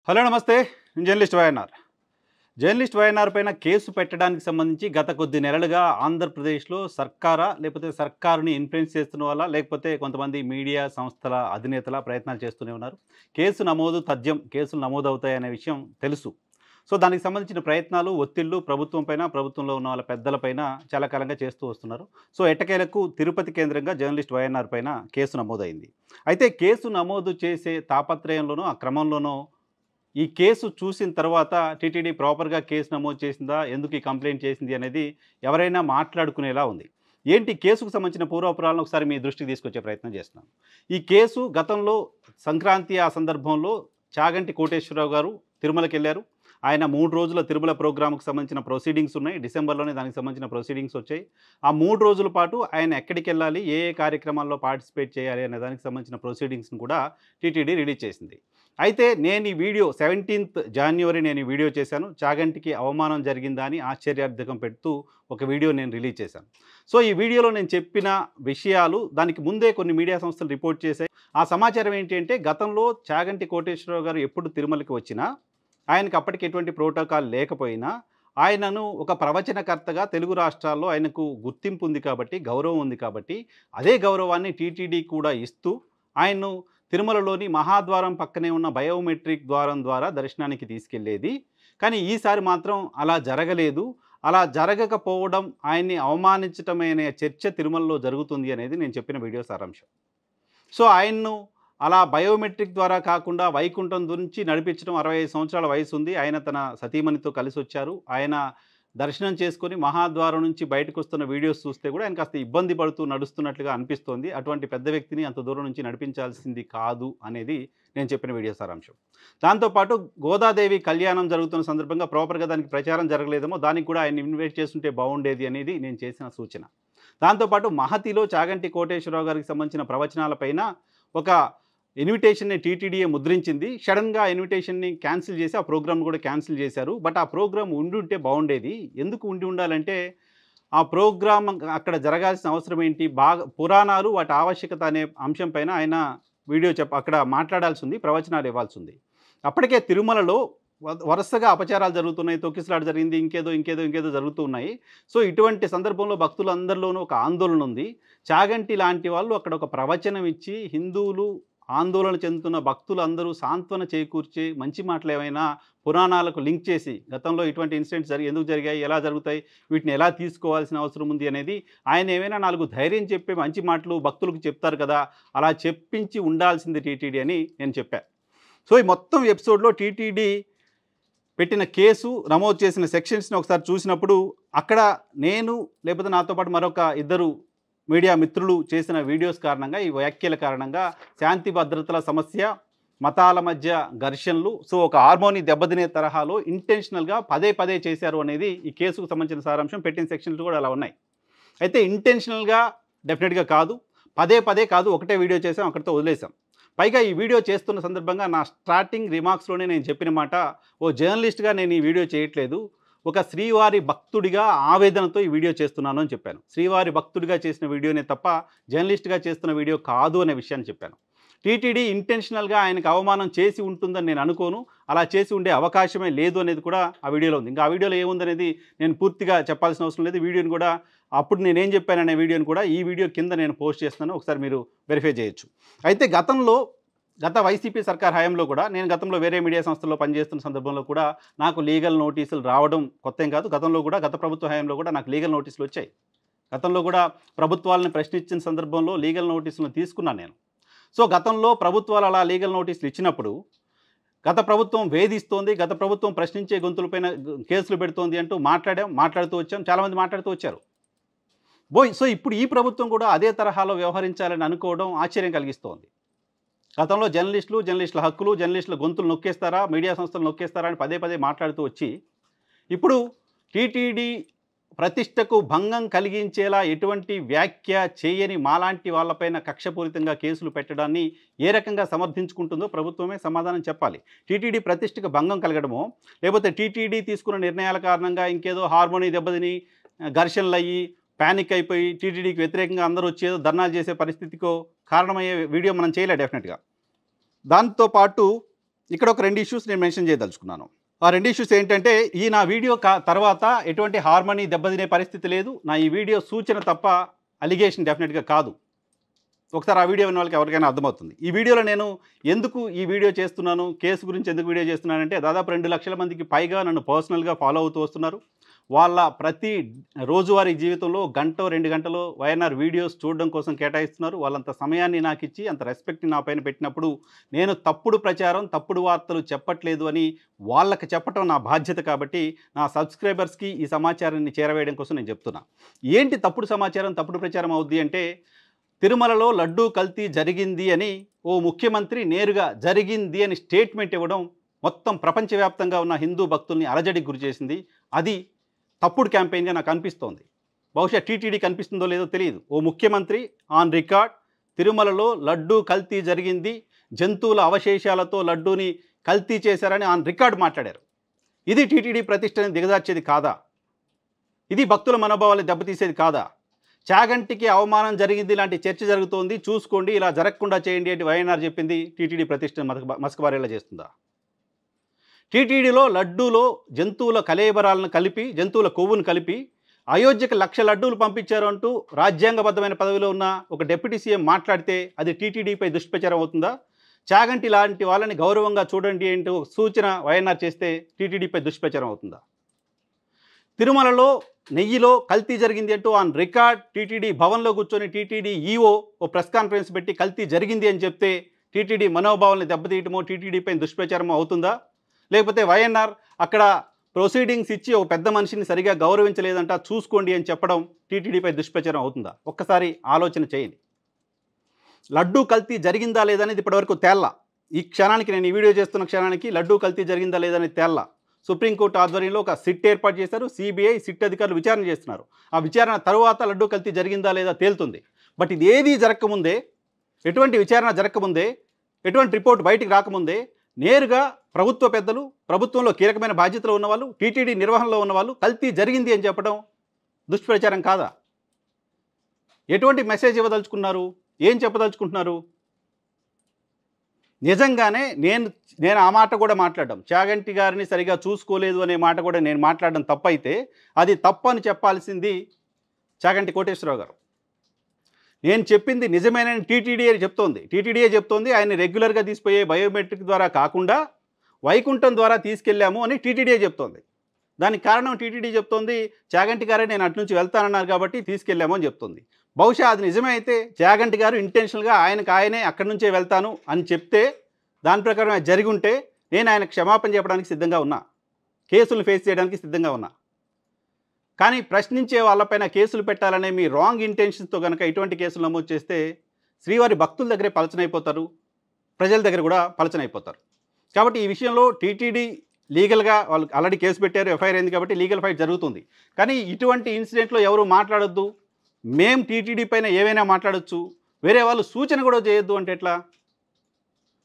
Hello నమస్తే. Journalist YNR. Journalist YNR పైన case పెట్టడానికి సంబంధించి గత కొద్ది నెలలుగా ఆంధ్రప్రదేశ్లో సర్కారా లేకపోతే సర్కారుని ఇన్ఫ్లుయెన్స్ చేస్తున్న వాళ్ళ లేకపోతే కొంతమంది మీడియా సంస్థల అధినేతల ప్రయత్నాలు చేస్తూనే ఉన్నారు. కేసు నమోదు తథ్యం, కేసులు నమోదవుతాయనే విషయం తెలుసు. సో దానికి సంబంధించిన ప్రయత్నాలు, ఒత్తిళ్లు ప్రభుత్వం పైన, ప్రభుత్వంలో ఉన్న వాళ్ళ పెద్దలపైన చాలా కాలంగా చేస్తూ వస్తున్నారు. సో ఎట్టకేలకు తిరుపతి కేంద్రంగా జర్నలిస్ట్ వైఎన్ఆర్ పైన కేసు నమోదైంది. అయితే కేసు నమోదు చేసే తాపత్రయంలోనూ ఆ క్రమంలోనూ ఈ కేసు చూసిన తర్వాత టీటీడీ ప్రాపర్‌గా కేసు నమోదు చేసిందా? ఎందుకు ఈ కంప్లెయింట్ చేసింది అనేది ఎవరైనా మాట్లాడుకునేలా ఉంది. ఏంటి కేసుకు సంబంధించిన పూర్వాపరాలను ఒకసారి మీ దృష్టికి తీసుకొచ్చే ప్రయత్నం చేస్తున్నాను. ఈ కేసు గతంలో సంక్రాంతి ఆ సందర్భంలో చాగంటి కోటేశ్వరరావు గారు తిరుమలకెళ్లారు. ఆయన 3 రోజుల తిరుమల ప్రోగ్రామ్‌కి సంబంధించిన ప్రొసీడింగ్స్ ఉన్నాయి. డిసెంబర్‌లోనే దానికి సంబంధించిన ప్రొసీడింగ్స్ వచ్చాయి. ఆ 3 రోజుల పాటు ఆయన ఎక్కడికెళ్ళాలి, ఏ ఏ కార్యక్రమాల్లో పార్టిసిపేట్ చేయాలి అనే దానికి సంబంధించిన ప్రొసీడింగ్స్‌ని కూడా టీటీడీ రిలీజ్ చేసింది. అయితే నేను ఈ వీడియో 17th జాన్యువరి నేను ఈ వీడియో చేశాను. చాగంటికి అవమానం జరిగిందా అని ఆశ్చర్యార్థకం పెడుతూ ఒక వీడియో నేను రిలీజ్ చేశాను. సో ఈ వీడియోలో నేను చెప్పిన విషయాలు దానికి ముందే కొన్ని మీడియా సంస్థలు రిపోర్ట్ చేశాయి. ఆ సమాచారం ఏంటి అంటే గతంలో చాగంటి కోటేశ్వరరావు గారు ఎప్పుడు తిరుమలకి వచ్చినా ఆయనకు అప్పటికి ఎటువంటి ప్రోటోకాల్ లేకపోయినా ఆయనను ఒక ప్రవచనకర్తగా తెలుగు రాష్ట్రాల్లో ఆయనకు గుర్తింపు ఉంది కాబట్టి, గౌరవం ఉంది కాబట్టి అదే గౌరవాన్ని టీటీడీ కూడా ఇస్తూ ఆయన్ను తిరుమలలోని మహాద్వారం పక్కనే ఉన్న బయోమెట్రిక్ ద్వారం ద్వారా దర్శనానికి తీసుకెళ్లేది. కానీ ఈసారి మాత్రం అలా జరగలేదు. అలా జరగకపోవడం ఆయన్ని అవమానించటమే అనే చర్చ తిరుమలలో జరుగుతుంది అనేది నేను చెప్పిన వీడియో సారాంశం. సో ఆయన్ను అలా బయోమెట్రిక్ ద్వారా కాకుండా వైకుంఠం నుంచి నడిపించడం 65 సంవత్సరాల వయసు ఉంది. ఆయన తన సతీమణితో కలిసొచ్చారు. ఆయన దర్శనం చేసుకొని మహాద్వారం నుంచి బయటకు వస్తున్న వీడియోస్ చూస్తే కూడా ఆయన కాస్త ఇబ్బంది పడుతూ నడుస్తున్నట్లుగా అనిపిస్తోంది. అటువంటి పెద్ద వ్యక్తిని అంత దూరం నుంచి నడిపించాల్సింది కాదు అనేది నేను చెప్పిన వీడియో సారాంశం. దాంతోపాటు గోదాదేవి కళ్యాణం జరుగుతున్న సందర్భంగా ప్రాపర్‌గా దానికి ప్రచారం జరగలేదేమో, దానికి కూడా ఆయన్ని ఇన్వైట్ చేసుంటే బాగుండేది అనేది నేను చేసిన సూచన. దాంతోపాటు మహతిలో చాగంటి కోటేశ్వరరావు గారికి సంబంధించిన ప్రవచనాలపైన ఒక ఇన్విటేషన్‌ని టీటీడీయే ముద్రించింది. సడెన్‌గా ఆ ఇన్విటేషన్‌ని క్యాన్సిల్ చేసి ఆ ప్రోగ్రామ్‌ని కూడా క్యాన్సిల్ చేశారు. బట్ ఆ ప్రోగ్రామ్ ఉండుంటే బాగుండేది. ఎందుకు ఉండి ఉండాలంటే ఆ ప్రోగ్రామ్ అక్కడ జరగాల్సిన అవసరం ఏంటి? బాగా పురాణాలు వాటి ఆవశ్యకత అనే అంశం పైన ఆయన వీడియో అక్కడ మాట్లాడాల్సి ఉంది. ప్రవచనాలు ఇవ్వాల్సి ఉంది. అప్పటికే తిరుమలలో వరుసగా అపచారాలు జరుగుతున్నాయి. తొక్కిసలాట జరిగింది. ఇంకేదో జరుగుతూ ఉన్నాయి. సో ఇటువంటి సందర్భంలో భక్తులందరిలోనూ ఒక ఆందోళన ఉంది. చాగంటి లాంటి వాళ్ళు అక్కడ ఒక ప్రవచనం ఇచ్చి హిందువులు ఆందోళన చెందుతున్న భక్తులందరూ సాంత్వన చేకూర్చే మంచి మాటలు ఏమైనా పురాణాలకు లింక్ చేసి గతంలో ఇటువంటి ఇన్సిడెంట్స్ ఎందుకు జరిగాయి, ఎలా జరుగుతాయి, వీటిని ఎలా తీసుకోవాల్సిన అవసరం ఉంది అనేది ఆయన ఏమైనా 4 ధైర్యం చెప్పే మంచి మాటలు భక్తులకు చెప్తారు కదా, అలా చెప్పించి ఉండాల్సింది టీటీడీ అని నేను చెప్పా. సో ఈ మొత్తం ఎపిసోడ్లో టీటీడీ పెట్టిన కేసు నమోదు చేసిన సెక్షన్స్ని ఒకసారి చూసినప్పుడు అక్కడ నేను లేకపోతే నాతో పాటు మరొక ఇద్దరు మీడియా మిత్రులు చేసిన వీడియోస్ కారణంగా, ఈ వ్యాఖ్యల కారణంగా శాంతి భద్రతల సమస్య, మతాల మధ్య ఘర్షణలు, సో ఒక హార్మోని దెబ్బతినే తరహాలో ఇంటెన్షనల్గా పదే చేశారు అనేది ఈ కేసుకు సంబంధించిన సారాంశం. పెట్టిన సెక్షన్లు కూడా అలా ఉన్నాయి. అయితే ఇంటెన్షనల్గా డెఫినెట్గా కాదు, పదే కాదు, ఒకటే వీడియో చేసాం, అక్కడితో వదిలేసాం. పైగా ఈ వీడియో చేస్తున్న సందర్భంగా నా స్టార్టింగ్ రిమార్క్స్లోనే నేను చెప్పిన మాట, ఓ జర్నలిస్ట్గా నేను ఈ వీడియో చేయట్లేదు, ఒక శ్రీవారి భక్తుడిగా ఆవేదనతో ఈ వీడియో చేస్తున్నాను అని చెప్పాను. శ్రీవారి భక్తుడిగా చేసిన వీడియోనే తప్ప జర్నలిస్ట్గా చేస్తున్న వీడియో కాదు అనే విషయాన్ని చెప్పాను. టీటీడీ ఇంటెన్షనల్గా ఆయనకు అవమానం చేసి ఉంటుందని నేను అనుకోను. అలా చేసి ఉండే అవకాశమే లేదు అనేది కూడా ఆ వీడియోలో ఉంది. ఇంకా ఆ వీడియోలో ఏముందనేది నేను పూర్తిగా చెప్పాల్సిన అవసరం లేదు. వీడియోని కూడా అప్పుడు నేనేం చెప్పాననే వీడియోని కూడా ఈ వీడియో కింద నేను పోస్ట్ చేస్తున్నాను, ఒకసారి మీరు వెరిఫై చేయొచ్చు. అయితే గత వైసీపీ సర్కార్ హయాంలో కూడా, నేను గతంలో వేరే మీడియా సంస్థల్లో పనిచేస్తున్న సందర్భంలో కూడా నాకు లీగల్ నోటీసులు రావడం కొత్తేం కాదు. గతంలో కూడా గత ప్రభుత్వ హయాంలో కూడా నాకు లీగల్ నోటీసులు వచ్చాయి. గతంలో కూడా ప్రభుత్వాలను ప్రశ్నించిన సందర్భంలో లీగల్ నోటీసులను తీసుకున్నాను నేను. సో గతంలో ప్రభుత్వాలు అలా లీగల్ నోటీసులు ఇచ్చినప్పుడు గత ప్రభుత్వం వేధిస్తోంది, గత ప్రభుత్వం ప్రశ్నించే గొంతులపైన కేసులు పెడుతోంది అంటూ మాట్లాడుతూ వచ్చాం. చాలామంది మాట్లాడుతూ వచ్చారు. సో ఇప్పుడు ఈ ప్రభుత్వం కూడా అదే తరహాలో వ్యవహరించాలని అనుకోవడం ఆశ్చర్యం కలిగిస్తోంది. గతంలో జర్నలిస్టుల హక్కులు, జర్నలిస్టుల గొంతులు నొక్కేస్తారా, మీడియా సంస్థలు నొక్కేస్తారా అని పదే మాట్లాడుతూ వచ్చి, ఇప్పుడు టీటీడీ ప్రతిష్టకు భంగం కలిగించేలా ఎటువంటి వ్యాఖ్య చేయని మాలాంటి వాళ్ళపైన కక్షపూరితంగా కేసులు పెట్టడాన్ని ఏ రకంగా సమర్థించుకుంటుందో ప్రభుత్వమే సమాధానం చెప్పాలి. టీటీడీ ప్రతిష్టకు భంగం కలగడమో, లేకపోతే టీటీడీ తీసుకున్న నిర్ణయాల కారణంగా ఇంకేదో హార్మోని దెబ్బతిని ఘర్షణలు అయ్యి పానిక్ అయిపోయి టీటీడీకి వ్యతిరేకంగా అందరూ వచ్చేదో ధర్నాలు చేసే పరిస్థితికో కారణమయ్యే వీడియో మనం చేయలే డెఫినెట్గా. దాంతోపాటు ఇక్కడ ఒక 2 ఇష్యూస్ నేను మెన్షన్ చేయదలుచుకున్నాను. ఆ 2 ఇష్యూస్ ఏంటంటే, ఈ నా వీడియో తర్వాత ఎటువంటి హార్మనీ దెబ్బతినే పరిస్థితి లేదు. నా ఈ వీడియో సూచన తప్ప అలిగేషన్ డెఫినెట్‌గా కాదు. ఒకసారి ఆ వీడియో విన్న వాళ్ళకి ఎవరికైనా అర్థమవుతుంది. ఈ వీడియోలో నేను ఎందుకు ఈ వీడియో చేస్తున్నాను, కేసు గురించి ఎందుకు వీడియో చేస్తున్నానంటే, దాదాపు 2 లక్షల మందికి పైగా నన్ను పర్సనల్‌గా ఫాలో అవుతూ వస్తున్నారు. వాళ్ళ ప్రతి రోజువారీ జీవితంలో గంటో 2 గంటలో వైఎన్ఆర్ వీడియోస్ చూడడం కోసం కేటాయిస్తున్నారు. వాళ్ళంత సమయాన్ని నాకిచ్చి, అంత రెస్పెక్ట్‌ని నా పైన పెట్టినప్పుడు, నేను తప్పుడు ప్రచారం, తప్పుడు వార్తలు చెప్పట్లేదు అని వాళ్ళకి చెప్పటం నా బాధ్యత కాబట్టి, నా సబ్స్క్రైబర్స్‌కి ఈ సమాచారాన్ని చేరవేయడం కోసం నేను చెప్తున్నా. ఏంటి తప్పుడు సమాచారం, తప్పుడు ప్రచారం అవుద్ది అంటే, తిరుమలలో లడ్డూ కల్తీ జరిగింది అని ఓ ముఖ్యమంత్రి నేరుగా జరిగింది అని స్టేట్మెంట్ ఇవ్వడం మొత్తం ప్రపంచవ్యాప్తంగా ఉన్న హిందూ భక్తుల్ని అలజడికి గురి చేసింది. అది తప్పుడు క్యాంపెయిన్గా నాకు అనిపిస్తోంది. బహుశా టీటీడీ కనిపిస్తుందో లేదో తెలియదు. ఓ ముఖ్యమంత్రి ఆన్ రికార్డ్ తిరుమలలో లడ్డూ కల్తీ జరిగింది, జంతువుల అవశేషాలతో లడ్డూని కల్తీ చేశారని ఆన్ రికార్డ్ మాట్లాడారు. ఇది టీటీడీ ప్రతిష్టని దిగజార్చేది కాదా? ఇది భక్తుల మనోభావాలు దెబ్బతీసేది కాదా? చాగంటికి అవమానం జరిగింది లాంటి చర్చ జరుగుతోంది, చూసుకోండి, ఇలా జరగకుండా చేయండి అంటే వైఎన్ఆర్ చెప్పింది టీటీడీ ప్రతిష్టను మసకబారేలా చేస్తుందా? టీటీడీలో లడ్డూలో జంతువుల కళేబరాలను కలిపి, జంతువుల కొవ్వును కలిపి అయోధ్యకు 1,00,000 లడ్డూలు పంపించారు అంటూ రాజ్యాంగబద్ధమైన పదవిలో ఉన్న ఒక డిప్యూటీ సీఎం మాట్లాడితే అది టీటీడీపై దుష్ప్రచారం అవుతుందా? చాగంటి లాంటి వాళ్ళని గౌరవంగా చూడండి అంటూ సూచన వైఎన్ఆర్ చేస్తే టీటీడీపై దుష్ప్రచారం అవుతుందా? తిరుమలలో నెయ్యిలో కల్తీ జరిగింది అంటూ ఆన్ రికార్డ్ టీటీడీ భవన్లో కూర్చొని టీటీడీ ఈఓ ఓ ప్రెస్ కాన్ఫరెన్స్ పెట్టి కల్తీ జరిగింది అని చెప్తే టీటీడీ మనోభావాలను దెబ్బతీయటమో, టీటీడీపై దుష్ప్రచారమో అవుతుందా? లేకపోతే వైఎన్ఆర్ అక్కడ ప్రొసీడింగ్స్ ఇచ్చి ఒక పెద్ద మనిషిని సరిగా గౌరవించలేదంట, చూసుకోండి అని చెప్పడం టీటీడీపై దుష్ప్రచారం అవుతుందా? ఒక్కసారి ఆలోచన చేయండి. లడ్డూ కల్తీ జరిగిందా లేదనేది ఇప్పటివరకు తేల్లా. ఈ క్షణానికి, నేను ఈ వీడియో చేస్తున్న క్షణానికి లడ్డూ కల్తీ జరిగిందా లేదనేది తేల్లా. సుప్రీంకోర్టు ఆధ్వర్యంలో ఒక సిట్ ఏర్పాటు చేశారు. సిబిఐ, సిట్ అధికారులు విచారణ చేస్తున్నారు. ఆ విచారణ తరువాత లడ్డూ కల్తీ జరిగిందా లేదా తేలుతుంది. బట్ ఇది ఏదీ జరగకముందే, ఎటువంటి విచారణ జరగకముందే, ఎటువంటి రిపోర్ట్ బయటికి రాకముందే నేరుగా ప్రభుత్వ పెద్దలు, ప్రభుత్వంలో కీలకమైన బాధ్యతలు ఉన్నవాళ్ళు, టీటీడీ నిర్వహణలో ఉన్నవాళ్ళు కల్తీ జరిగింది అని చెప్పడం దుష్ప్రచారం కాదా? ఎటువంటి మెసేజ్ ఇవ్వదలుచుకున్నారు? ఏం చెప్పదలుచుకుంటున్నారు? నిజంగానే నేను ఆ మాట కూడా మాట్లాడడం, చాగంటి గారిని సరిగా చూసుకోలేదు అనే మాట కూడా నేను మాట్లాడడం తప్పైతే, అది తప్పు అని చెప్పాల్సింది చాగంటి కోటేశ్వరరావు గారు. నేను చెప్పింది నిజమేనని టీటీడీఏ చెప్తోంది. ఆయన్ని రెగ్యులర్గా తీసిపోయే బయోమెట్రిక్ ద్వారా కాకుండా వైకుంఠం ద్వారా తీసుకెళ్ళాము అని టీటీడీఏ చెప్తోంది. దానికి కారణం టీటీడీ చెప్తోంది, చాగంటి గారే నేను అటు నుంచి వెళ్తానన్నారు కాబట్టి తీసుకెళ్ళాము అని చెప్తుంది. బహుశా అది నిజమే అయితే చాగంటి గారు ఇంటెన్షనల్గా ఆయనే అక్కడి నుంచే వెళ్తాను అని చెప్తే, దాని ప్రకారం అది జరిగి ఉంటే నేను ఆయన క్షమాపణ చెప్పడానికి సిద్ధంగా ఉన్నా, కేసులు ఫేస్ చేయడానికి సిద్ధంగా ఉన్నా. కానీ ప్రశ్నించే వాళ్ళపైన కేసులు పెట్టాలనే మీ రాంగ్ ఇంటెన్షన్స్తో కనుక ఇటువంటి కేసులు నమోదు చేస్తే శ్రీవారి భక్తుల దగ్గరే పలచనైపోతారు, ప్రజల దగ్గర కూడా పలచనైపోతారు. కాబట్టి ఈ విషయంలో టీటీడీ లీగల్గా వాళ్ళు ఆల్రెడీ కేసు పెట్టారు, ఎఫ్ఐఆర్ అయింది కాబట్టి లీగల్ ఫైట్ జరుగుతుంది. కానీ ఇటువంటి ఇన్సిడెంట్లో ఎవరు మాట్లాడొద్దు, మేం టీటీడీ పైన ఏవైనా మాట్లాడొచ్చు, వేరే వాళ్ళు సూచన కూడా చేయొద్దు అంటే ఎట్లా?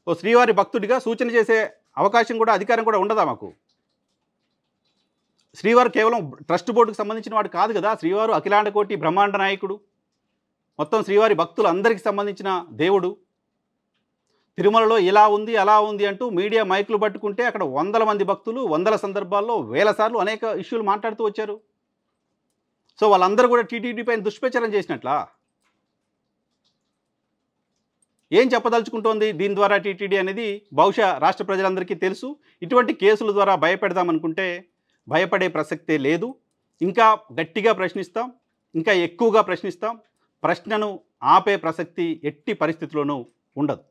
ఓ శ్రీవారి భక్తుడిగా సూచన చేసే అవకాశం కూడా, అధికారం కూడా ఉండదా మాకు? శ్రీవారు కేవలం ట్రస్ట్ బోర్డుకు సంబంధించిన వాడు కాదు కదా. శ్రీవారు అఖిలాండ కోటి బ్రహ్మాండ నాయకుడు, మొత్తం శ్రీవారి భక్తులు అందరికీ సంబంధించిన దేవుడు. తిరుమలలో ఇలా ఉంది అలా ఉంది అంటూ మీడియా మైకులు పట్టుకుంటే అక్కడ వందల మంది భక్తులు వందల సందర్భాల్లో వేల సార్లు అనేక ఇష్యూలు మాట్లాడుతూ వచ్చారు. సో వాళ్ళందరూ కూడా టీటీడీ పైన దుష్ప్రచారం చేసినట్లా? ఏం చెప్పదలుచుకుంటోంది దీని ద్వారా టీటీడీ అనేది బహుశా రాష్ట్ర ప్రజలందరికీ తెలుసు. ఇటువంటి కేసుల ద్వారా భయపెడదామనుకుంటే భయపడే ప్రసక్తే లేదు. ఇంకా గట్టిగా ప్రశ్నిస్తాం, ఇంకా ఎక్కువగా ప్రశ్నిస్తాం. ప్రశ్నను ఆపే ప్రసక్తి ఎట్టి పరిస్థితుల్లోనూ ఉండదు.